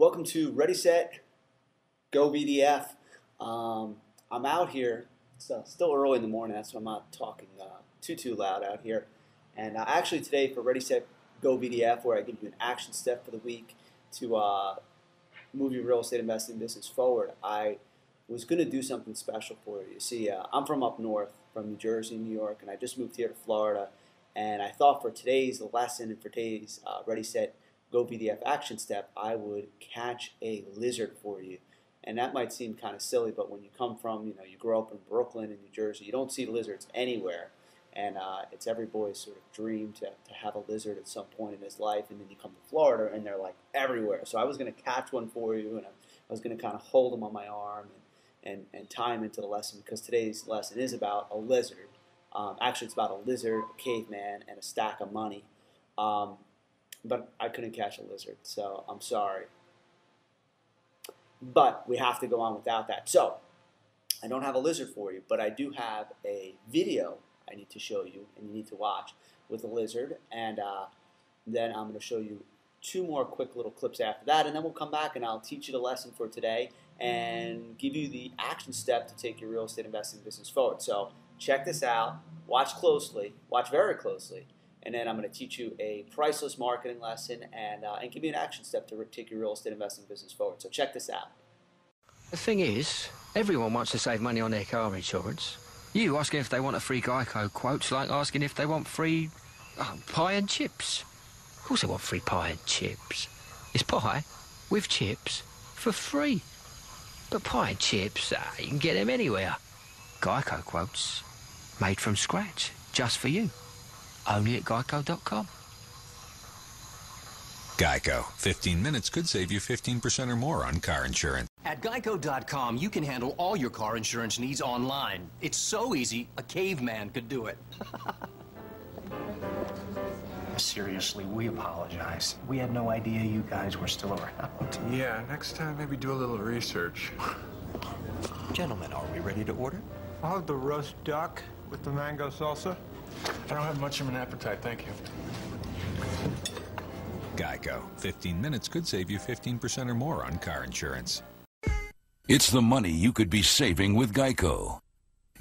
Welcome to Ready, Set, Go VDF. I'm out here. It's still early in the morning. That's why I'm not talking too loud out here. And actually today for Ready, Set, Go VDF, where I give you an action step for the week to move your real estate investing business forward, I was going to do something special for you. You see, I'm from up north, from New Jersey, New York, and I just moved here to Florida. And I thought for today's lesson and for today's Ready, Set, Go VDF action step, I would catch a lizard for you. And that might seem kind of silly, but when you come from, you grow up in Brooklyn and New Jersey, you don't see lizards anywhere. And it's every boy's sort of dream to have a lizard at some point in his life. And then you come to Florida and they're like everywhere. So I was going to catch one for you, and I was going to kind of hold them on my arm and tie them into the lesson, because today's lesson is about a lizard. Actually, it's about a lizard, a caveman, and a stack of money. But I couldn't catch a lizard, so I'm sorry. But we have to go on without that. So I don't have a lizard for you, but I do have a video I need to show you, and you need to watch with a lizard. And then I'm going to show you two more quick little clips after that, and then we'll come back and I'll teach you the lesson for today and give you the action step to take your real estate investing business forward. So check this out. Watch closely. Watch very closely. And then I'm going to teach you a priceless marketing lesson and give you an action step to take your real estate investing business forward. So check this out. The thing is, everyone wants to save money on their car insurance. You asking if they want a free Geico quote's like asking if they want free pie and chips. Of course they want free pie and chips. It's pie with chips for free. But pie and chips, you can get them anywhere. Geico quotes, made from scratch, just for you. Only at Geico.com. Geico. 15 minutes could save you 15% or more on car insurance. At Geico.com, you can handle all your car insurance needs online. It's so easy, a caveman could do it. Seriously, we apologize. We had no idea you guys were still around. Yeah, next time maybe do a little research. Gentlemen, are we ready to order? I'll have the roast duck with the mango salsa. I don't have much of an appetite, thank you. Geico. 15 minutes could save you 15% or more on car insurance. It's the money you could be saving with Geico.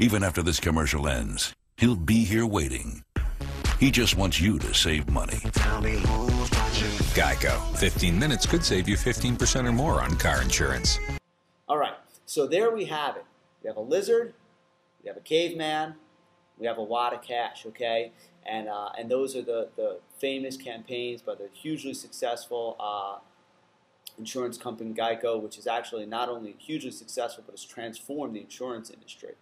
Even after this commercial ends, he'll be here waiting. He just wants you to save money. Geico. 15 minutes could save you 15% or more on car insurance. All right, so there we have it. We have a lizard, we have a caveman, we have a wad of cash, okay? And those are the famous campaigns by the hugely successful insurance company Geico, which is actually not only hugely successful, but has transformed the insurance industry.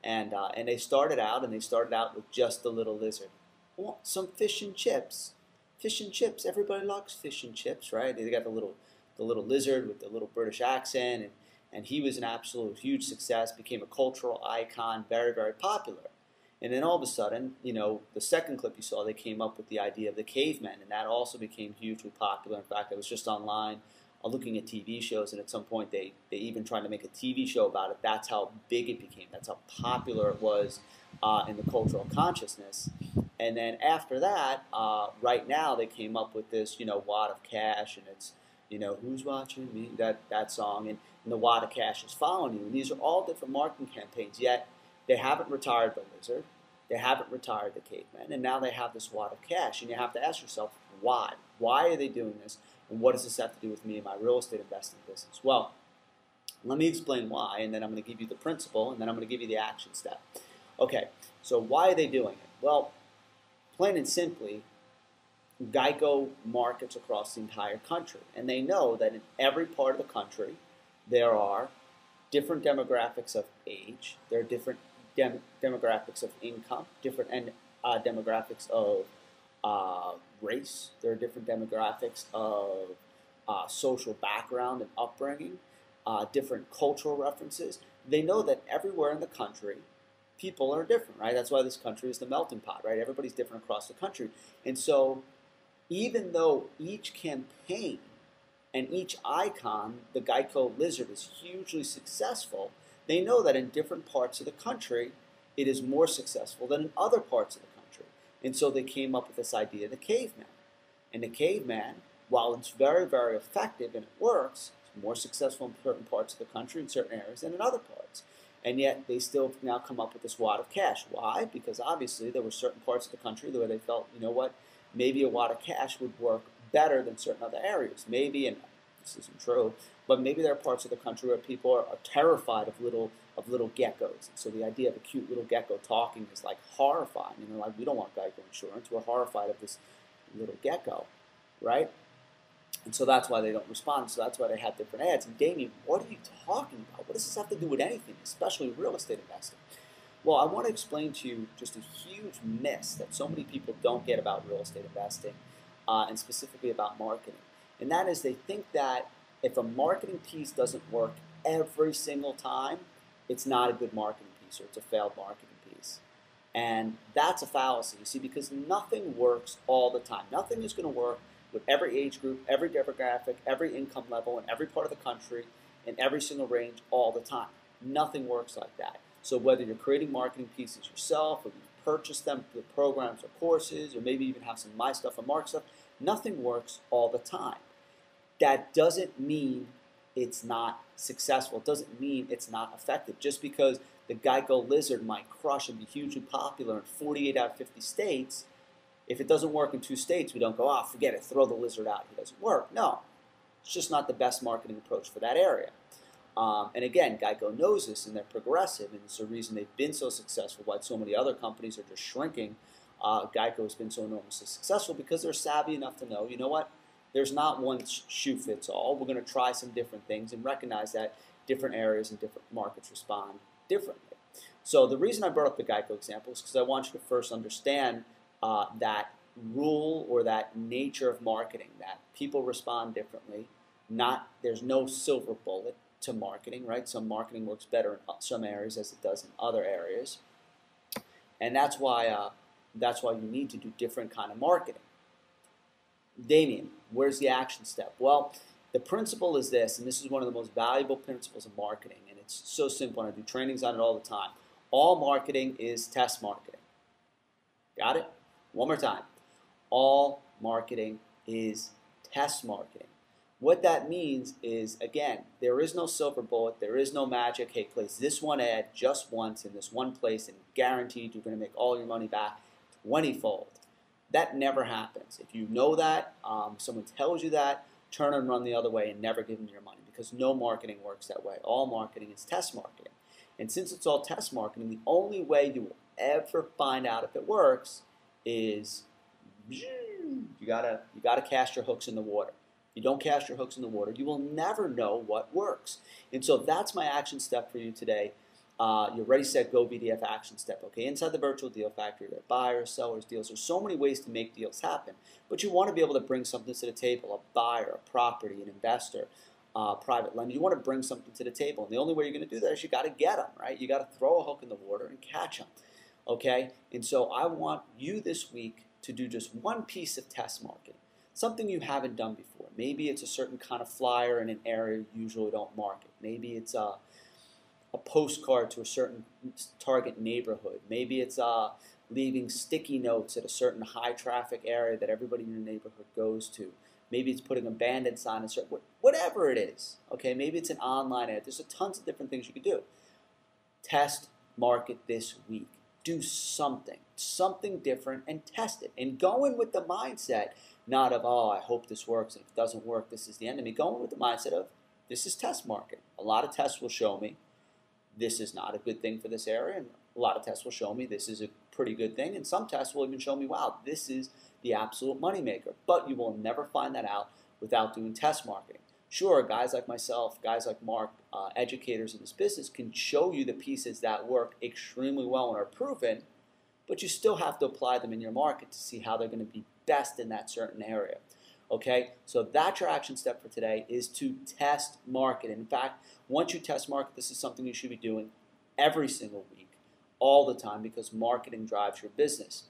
And they started out with just the little lizard. Oh, some fish and chips. Fish and chips. Everybody likes fish and chips, right? They got the little lizard with the little British accent, and he was an absolute huge success, became a cultural icon, very, very popular. And then all of a sudden, the second clip you saw, they came up with the idea of the cavemen, and that also became hugely popular. In fact, I was just online looking at TV shows, and at some point they even tried to make a TV show about it. That's how big it became. That's how popular it was in the cultural consciousness. And then after that, right now they came up with this, wad of cash, and it's, who's watching me, that song, and the wad of cash is following you. And these are all different marketing campaigns, yet they haven't retired the lizard, they haven't retired the caveman, and now they have this wad of cash. And you have to ask yourself, why? Why are they doing this? And what does this have to do with me and my real estate investing business? Well, let me explain why, and then I'm going to give you the principle, and then I'm going to give you the action step. Okay, so why are they doing it? Well, plain and simply, Geico markets across the entire country, and they know that in every part of the country there are different demographics of age, there are different demographics of income, different demographics of race, there are different demographics of social background and upbringing, different cultural references. They know that everywhere in the country, people are different, right? That's why this country is the melting pot, right? Everybody's different across the country. And so even though each campaign and each icon, the Geico lizard, is hugely successful, they know that in different parts of the country, it is more successful than in other parts of the country. And so they came up with this idea of the caveman. And the caveman while it's very, very effective and it works, it's more successful in certain parts of the country, in certain areas, than in other parts. And yet they still now come up with this wad of cash. Why? Because obviously there were certain parts of the country where they felt, you know what, maybe a wad of cash would work better than certain other areas. Maybe, and this isn't true, but maybe there are parts of the country where people are terrified of little geckos. And so the idea of a cute little gecko talking is like horrifying. You know, like, we don't want Geico insurance. We're horrified of this little gecko, right? And so that's why they don't respond. So that's why they have different ads. And Damian, what are you talking about? What does this have to do with anything, especially real estate investing? Well, I want to explain to you just a huge miss that so many people don't get about real estate investing, and specifically about marketing. And that is, they think that if a marketing piece doesn't work every single time, it's not a good marketing piece, or it's a failed marketing piece. And that's a fallacy, you see, because nothing works all the time. Nothing is going to work with every age group, every demographic, every income level, in every part of the country, in every single range all the time. Nothing works like that. So whether you're creating marketing pieces yourself, or you've purchased them through programs or courses, or maybe even have some My Stuff and Mark stuff, nothing works all the time. That doesn't mean it's not successful. It doesn't mean it's not effective. Just because the Geico Lizard might crush and be hugely popular in 48 out of 50 states, if it doesn't work in 2 states, we don't go, oh, forget it, throw the Lizard out. It doesn't work. No, it's just not the best marketing approach for that area. And again, Geico knows this, and they're progressive, and it's the reason they've been so successful, why so many other companies are just shrinking. Geico has been so enormously successful because they're savvy enough to know, you know what, there's not one shoe fits all. We're going to try some different things and recognize that different areas and different markets respond differently. So the reason I brought up the Geico example is because I want you to first understand that rule, or that nature of marketing, that people respond differently. There's no silver bullet to marketing, right? Some marketing works better in some areas as it does in other areas, and that's why you need to do different kind of marketing. Damian, where's the action step? Well, the principle is this, and this is one of the most valuable principles of marketing, and it's so simple, and I do trainings on it all the time. All marketing is test marketing. Got it? One more time. All marketing is test marketing. What that means is, again, there is no silver bullet. There is no magic. Hey, place this one ad just once in this one place, and guaranteed you're going to make all your money back 20-fold. That never happens. If you know that, someone tells you that, turn and run the other way and never give them your money, because no marketing works that way. All marketing is test marketing. And since it's all test marketing, the only way you will ever find out if it works is you gotta cast your hooks in the water. If you don't cast your hooks in the water, you will never know what works. And so that's my action step for you today. Your Ready, Set, Go VDF action step. Okay, inside the virtual deal factory, there are buyers, sellers, deals. There's so many ways to make deals happen, but you want to be able to bring something to the table: a buyer, a property, an investor, private lender. You want to bring something to the table, and the only way you're going to do that is you got to get them, right? You got to throw a hook in the water and catch them. Okay, and so I want you this week to do just one piece of test marketing, something you haven't done before. Maybe it's a certain kind of flyer in an area you usually don't market. Maybe it's a postcard to a certain target neighborhood. Maybe it's leaving sticky notes at a certain high traffic area that everybody in your neighborhood goes to. Maybe it's putting a bandit sign in certain, whatever it is. Okay, maybe it's an online ad. There's tons of different things you could do. Test market this week. Do something different, and test it. And go in with the mindset, not of, oh, I hope this works, and if it doesn't work, this is the end of me. Go in with the mindset of, this is test marketing. A lot of tests will show me this is not a good thing for this area, and a lot of tests will show me this is a pretty good thing, and some tests will even show me, wow, this is the absolute moneymaker. But you will never find that out without doing test marketing. Sure, guys like myself, guys like Mark, educators in this business can show you the pieces that work extremely well and are proven, but you still have to apply them in your market to see how they're going to be best in that certain area. Okay, so that's your action step for today, is to test market. In fact, once you test market, this is something you should be doing every single week, all the time, because marketing drives your business.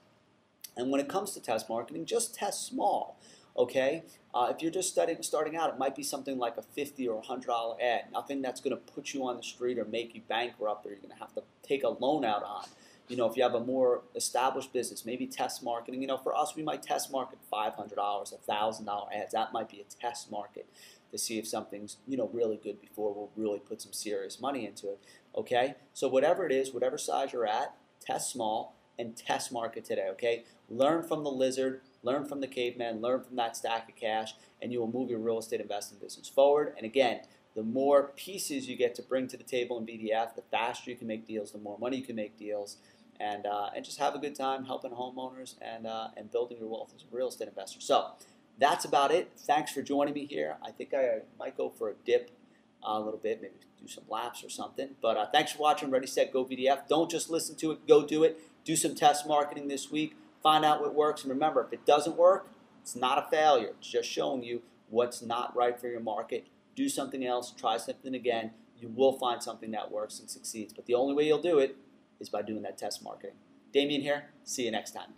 And when it comes to test marketing, just test small. Okay, if you're just starting out, it might be something like a $50 or $100 ad. Nothing that's going to put you on the street or make you bankrupt, or you're going to have to take a loan out on. You know, if you have a more established business, maybe test marketing. You know, for us, we might test market $500, $1,000 ads. That might be a test market to see if something's, you know, really good before we'll really put some serious money into it. Okay? So whatever it is, whatever size you're at, test small and test market today. Okay? Learn from the lizard, learn from the caveman, learn from that stack of cash, and you will move your real estate investing business forward. And again, the more pieces you get to bring to the table in VDF, the faster you can make deals, the more money you can make deals, and just have a good time helping homeowners and building your wealth as a real estate investor. So that's about it. Thanks for joining me here. I think I might go for a dip a little bit, maybe do some laps or something. But thanks for watching Ready, Set, Go VDF. Don't just listen to it. Go do it. Do some test marketing this week. Find out what works. And remember, if it doesn't work, it's not a failure. It's just showing you what's not right for your market. Do something else. Try something again. You will find something that works and succeeds. But the only way you'll do it is by doing that test marketing. Damian here. See you next time.